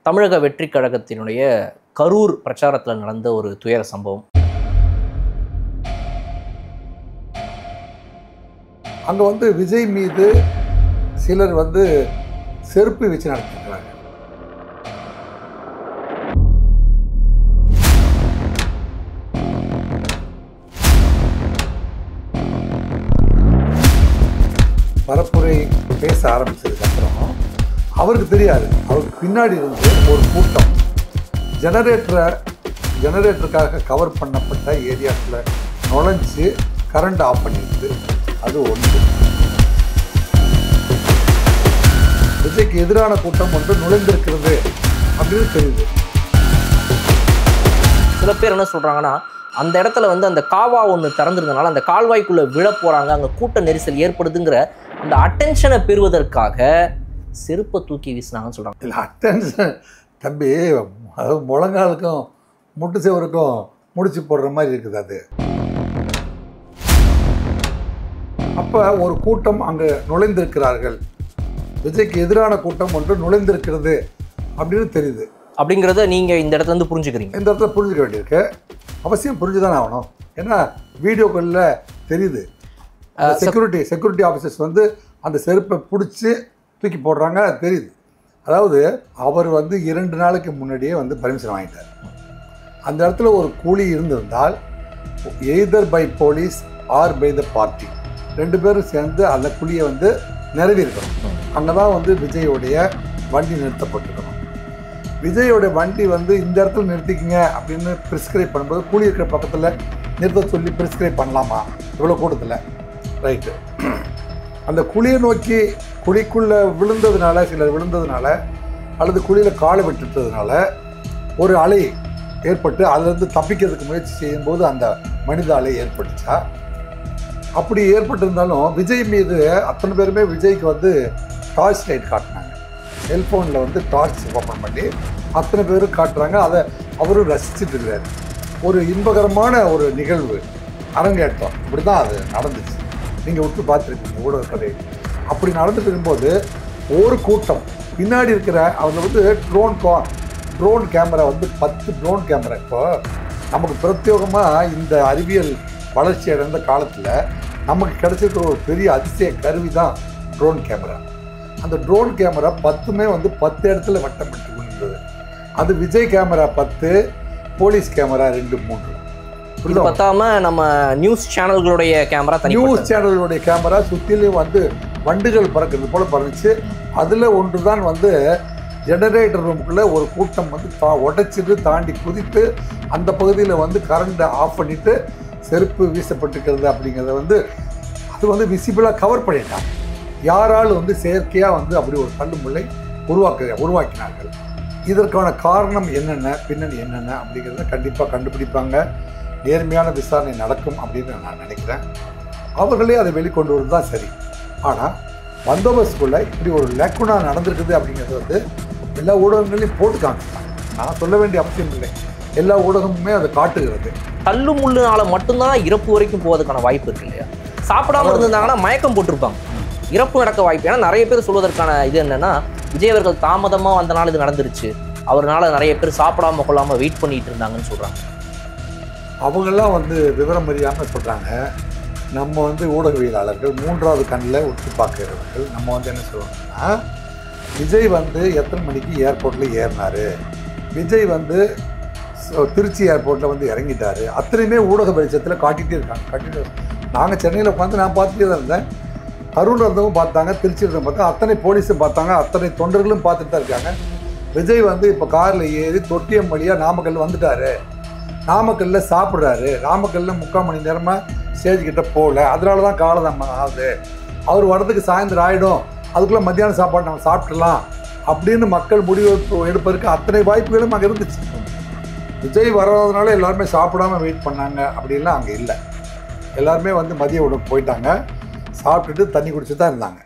தமிழக வெற்றி கழகத்தினுடைய கரூர் பிரச்சாரத்தில் நடந்த ஒரு துயர சம்பவம். அங்கே வந்து விஜய் மீது சிலர் வந்து செருப்பு வச்சு நடத்திருக்கிறாங்க. பரப்புரை பேச ஆரம்பிச்சதுக்கப்புறம் அவருக்கு தெரியாது, அவருக்கு பின்னாடி இருந்து ஒரு கூட்டம் ஜெனரேட்டருக்காக கவர் பண்ணப்பட்ட ஏரியாஸில் நுழைஞ்சு கரண்ட் ஆஃப் பண்ணிடுது. அது ஒன்று. விஜய்க்கு எதிரான கூட்டம் ஒன்று நுழைந்திருக்கிறது அப்படின்னு தெரியுது. சில பேர் என்ன சொல்கிறாங்கன்னா, அந்த இடத்துல வந்து அந்த காவா ஒன்று திறந்துருந்தனால அந்த கால்வாய்க்குள்ளே விழ போகிறாங்க, அங்கே கூட்ட நெரிசல் ஏற்படுதுங்கிற அந்த அட்டென்ஷனை பெறுவதற்காக செருப்பை தூக்கி வீசினாங்கன்னு சொல்கிறாங்க. இல்லை, அட்டென்ஷன் தம்பி, அதாவது முழங்காலுக்கும் முட்டு செவருக்கும் முடிச்சு போடுற மாதிரி இருக்குது அது. அப்போ ஒரு கூட்டம் அங்கே நுழைந்திருக்கிறார்கள், விஜய்க்கு எதிரான கூட்டம் ஒன்று நுழைந்திருக்கிறது அப்படின்னு தெரியுது. அப்படிங்கிறத நீங்கள் இந்த இடத்துல இருந்து புரிஞ்சுக்கிறீங்க. இந்த இடத்துல புரிஞ்சுக்க வேண்டியிருக்கு, அவசியம் புரிஞ்சுதானே ஆகணும். ஏன்னா வீடியோக்களில் தெரியுது, செக்யூரிட்டி ஆஃபீஸர்ஸ் வந்து அந்த செருப்பை பிடிச்சி தூக்கி போடுறாங்க, தெரியுது. அதாவது அவர் வந்து 2 நாளைக்கு முன்னாடியே வந்து பர்மிஷன் வாங்கிட்டார். அந்த இடத்துல ஒரு கூலி இருந்திருந்தால் either by police or by the party, 2 பேரும் சேர்ந்து அந்த கூலியை வந்து நிறைவேற்றணும். அங்கே தான் வந்து விஜயோடைய வண்டி நிறுத்தப்பட்டிருக்கணும். விஜயோடைய வண்டி வந்து இந்த இடத்துல நிறுத்திக்கிங்க அப்படின்னு ப்ரிஸ்கிரைப் பண்ணும்போது கூலி இருக்கிற பக்கத்தில் நிறுத்த சொல்லி ப்ரிஸ்கிரைப் பண்ணலாமா இவ்வளோ கூட்டத்தில்? ரைட்டு. அந்த குழியை நோக்கி குழிக்குள்ளே விழுந்ததுனால, சிலர் விழுந்ததுனால அல்லது குழியில் காலை விட்டுட்டதுனால ஒரு அலை ஏற்பட்டு அதிலிருந்து தப்பிக்கிறதுக்கு முயற்சி செய்யும்போது அந்த மனித அலை ஏற்பட்டுச்சா? அப்படி ஏற்பட்டிருந்தாலும் விஜய் மீது அத்தனை பேருமே விஜய்க்கு வந்து டார்ச் லைட் காட்டினாங்க. செல்ஃபோனில் வந்து டார்ச் ஓப்பன் பண்ணி அத்தனை பேரும் காட்டுறாங்க. அதை அவரும் ரசிச்சுட்டு இருக்கிறார். ஒரு இன்பகரமான ஒரு நிகழ்வு, அரங்கேற்றம். இப்படி தான் அது நடந்துச்சு. நீங்கள் விட்டு பார்த்துருக்கீங்க ஊடக கதை. அப்படி நடந்துட்டு இருக்கும்போது ஒரு கூட்டம் பின்னாடி இருக்கிற அவங்க வந்து ட்ரோன் கேமரா வந்து 10 ட்ரோன் கேமரா. இப்போ நமக்கு பிரத்யேகமாக இந்த அறிவியல் வளர்ச்சி அடைந்த காலத்தில் நமக்கு கிடைச்சிருக்கிற ஒரு பெரிய அதிசய கருவி தான் ட்ரோன் கேமரா. அந்த ட்ரோன் கேமரா 10மே வந்து 10 இடத்துல வட்டமிட்டு இருந்தது. அது விஜய் கேமரா 10, போலீஸ் கேமரா 2, 3. இது பத்தாம நம்ம நியூஸ் சேனல்களுடைய கேமரா, நியூஸ் சேனல்களுடைய கேமரா சுற்றிலையும் வந்து வண்டுகள் பறக்கிறது போல பறந்துச்சு. அதில் ஒன்று தான் வந்து ஜெனரேட்டர் ரூமுக்குள்ளே ஒரு கூட்டம் வந்து உடைச்சிட்டு தாண்டி குதித்து அந்த பகுதியில் வந்து கரண்ட்டை ஆஃப் பண்ணிவிட்டு செருப்பு வீசப்பட்டிருக்கிறது அப்படிங்கிறத வந்து அது வந்து விசிபிளாக கவர் பண்ணிட்டாங்க. யாரால் வந்து செயற்கையாக வந்து அப்படி ஒரு தள்ளுமுள்ளை உருவாக்கினார்கள். இதற்கான காரணம் என்னென்ன, பின்னணி என்னென்ன அப்படிங்கிறத கண்டிப்பாக கண்டுபிடிப்பாங்க. நேர்மையான விசாரணை நடக்கும் அப்படின்னு நான் நினைக்கிறேன். அவர்களே அதை வெளிக்கொண்டு வருவது தான் சரி. ஆனால் பந்தோபஸ்துக்குள்ளே இப்படி ஒரு லக்குனா நடந்திருக்குது அப்படிங்கிறது வந்து எல்லா ஊடகங்களையும் போட்டு காமிச்சிட்டாங்க. நான் சொல்ல வேண்டிய அவசியம் இல்லை, எல்லா ஊடகமுமே அதை காட்டுகிறது. தள்ளு முள்ளுனால மட்டும்தான் இறப்பு வரைக்கும் போவதற்கான வாய்ப்பு இருக்கு இல்லையா? சாப்பிடாம இருந்திருந்தாங்கன்னா மயக்கம் போட்டிருப்பாங்க, இறப்பு நடக்க வாய்ப்பு. ஏன்னா நிறைய பேர் சொல்வதற்கான இது என்னன்னா, விஜய் அவர்கள் தாமதமாக வந்தனால இது நடந்துருச்சு, அவர்னால நிறைய பேர் சாப்பிடாம கொள்ளாமல் வெயிட் பண்ணிட்டு இருந்தாங்கன்னு சொல்கிறாங்க. அவங்கெல்லாம் வந்து விவரம் அறியாமல் சொல்கிறாங்க. நம்ம வந்து ஊடகவியலாளர்கள் 3வது கண்ணில் உற்று பார்க்கிறவர்கள் நம்ம வந்து என்ன சொல்லுவாங்கன்னா, விஜய் வந்து எத்தனை மணிக்கு ஏர்போர்ட்டில் ஏறினார், விஜய் வந்து திருச்சி ஏர்போர்ட்டில் வந்து இறங்கிட்டார், அத்தனையுமே ஊடக வெளிச்சத்தில் காட்டிகிட்டே இருக்காங்க. நாங்கள் சென்னையில் உட்காந்து நான் பார்த்துட்டே தான் இருந்தேன். கரூரில் இருந்தவங்க பார்த்தாங்க, திருச்சியில் இருந்தவங்க பார்த்தா, அத்தனை போலீஸும் பார்த்தாங்க, அத்தனை தொண்டர்களும் பார்த்துட்டு தான் இருக்காங்க. விஜய் வந்து இப்போ காரில் ஏறி தொட்டியம் வழியாக நாமக்கல் வந்துட்டார், நாமக்கல்லில் சாப்பிட்றாரு, நாமக்கல்லில் 3/4 மணி நேரமாக ஸ்டேஜ்கிட்ட போகல, அதனால தான் காலதாமதம் ஆகுது, அவர் வரதுக்கு சாயந்தரம் ஆகிடும், அதுக்குள்ளே மத்தியான சாப்பாடு நம்ம சாப்பிட்றலாம் அப்படின்னு மக்கள் முடிவு எடுப்பதற்கு அத்தனை வாய்ப்புகளும் அங்கே இருந்துச்சு. விஜய் வராதனால எல்லாருமே சாப்பிடாமல் வெயிட் பண்ணாங்க அப்படின்லாம் அங்கே இல்லை. எல்லாருமே வந்து மதிய உணவு போயிட்டாங்க, சாப்பிட்டுட்டு தண்ணி குடிச்சு தான் இருந்தாங்க.